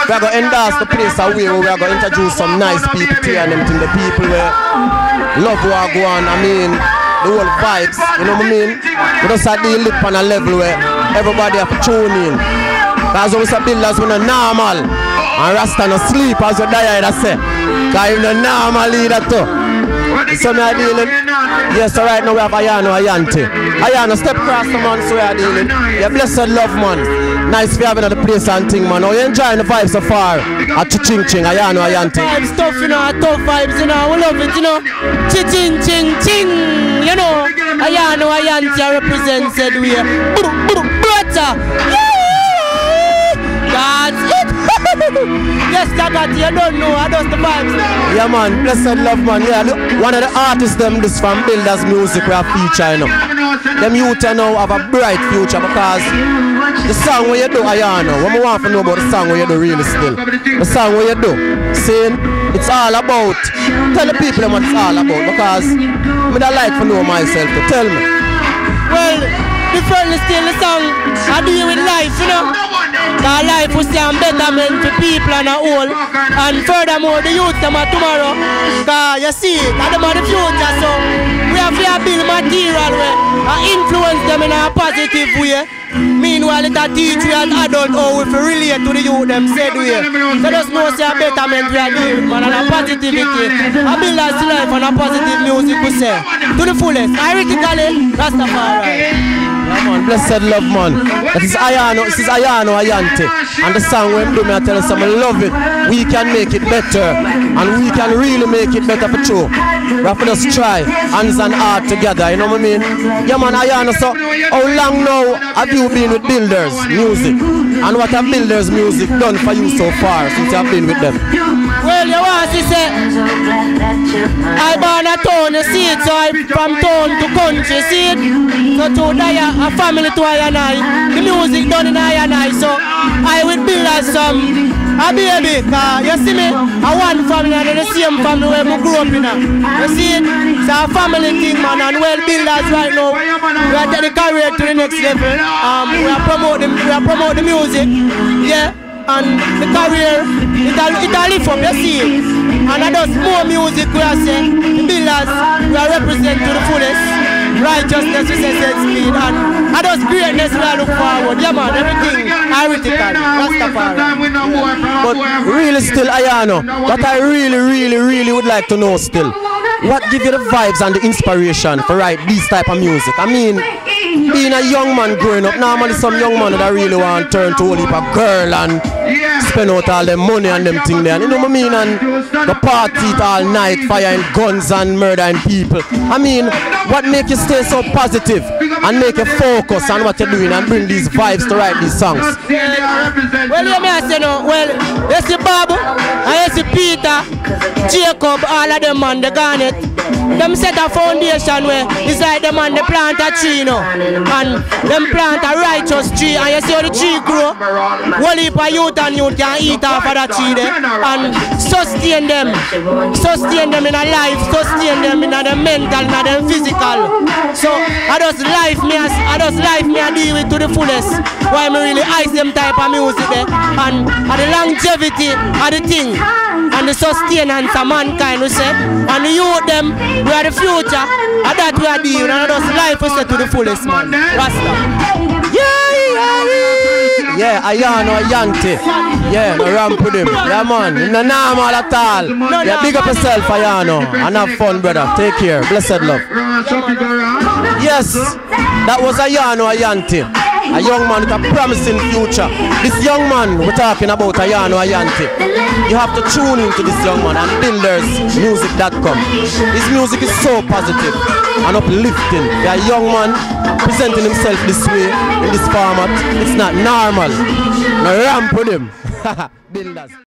we are going to endorse the place away where we are going to introduce some nice people to and them thing, the people where love war go on, I mean, the whole vibes, you know what I mean? We just have to deal it on a level where everybody have to tune in. Because we say builders when are normal and Rasta no sleep as you die I say. Because you're not normal either too. So me are dealing. Yes, so right now we have Iyano Iyanti. Iyano, step across the man, so we are dealing. Yeah, blessed love man. Nice for having at the place and thing man. How you enjoying the vibes so far at Ching Ching, Iyano Iyanti? Vibes tough, you know, tough vibes, you know, we love it, you know. Ching Ching Ching, you know. Iyano Iyanti represents it we butter. That's it. Yes, Ghatti, you don't know, I just the vibes. Yeah man, blessed love man. Yeah, look, one of the artists them this from Builders Music we have feature, you know. Them youth now have a bright future because the song where you do, Iyano, what I want to know about the song where you do really still. The song where you do, saying it's all about, tell the people what it's all about because I don't like to know myself, so tell me. Well, differently still the song I deal with life, you know. Our life will see a betterment for people and a whole. And furthermore, the youth them are tomorrow. Because you see, them are the future, so we have to build material and influence them in a positive way. Meanwhile, it teach we as adults how we relate to the youth them said way. So just know say a betterment we are doing, man, and a positivity. A builder's life and a positive music we say. To the fullest. Critically, Rastafari. Yeah, man, blessed love man. That is Iyano, this is Iyano Iyanti. And the song when do me I tell us I love it. We can make it better. And we can really make it better for true. We have to just try hands and heart together, you know what I mean? Yeah man, Iyano, so how long now have you been with Builders Music? And what have Builders Music done for you so far since you have been with them? Well, you want to say I born a town, you see it, so I from town to country, see it? So to die a family to I and I, the music done in I and I, so I will build as a baby, you see me, a one family and the same family where we grew up in. You see it? It's a family thing man, and well builders right now, we are taking the career to the next level. We are promoting the music, yeah. And the career, it'll lift up, you see it. And I does more music we are saying, the builders, we are represent to the fullest. Righteousness, we say speed, and I does greatness we are look forward. Yeah man, everything, heretical, Rastafari. But really still, Iyano, what I really would like to know still, what give you the vibes and the inspiration for write this type of music? I mean, being a young man growing up, normally some young man that really want to turn to a heap of girl and spend out all them money and them thing there. You know what I mean? And the party all night, firing guns and murdering people. I mean, what make you stay so positive and make you focus on what you're doing and bring these vibes to write these songs? Well, you may say no. Well, you see Bob, and you see Peter, Jacob, all of them man, they gone it. Them set a foundation where it's like them man, they plant a tree, you know, and them plant a righteous tree, and you see how the tree grow. Whole heap of youth and youth can eat off of that tree there and sustain them in a life, sustain them in a mental, in a physical. So I just life me I deal with to the fullest. Why me really ice them type of music there, and the longevity of the thing and the sustenance of mankind we say, and the youth them we are the future, and that we are dealing, and I just life we say to the fullest man. Rasta. Yeah, Iyano Iyanti. Yeah, no ramp with him. Yeah man, no normal at all. Yeah, big up yourself, Iyano, and have fun, brother. Take care. Blessed love. Yes, that was Iyano Iyanti. A young man with a promising future. This young man we're talking about, Iyano Iyanti. You have to tune into this young man and buildersmusic.com. His music is so positive and uplifting. A young man presenting himself this way, in this format. It's not normal. No ramp with him. Builders.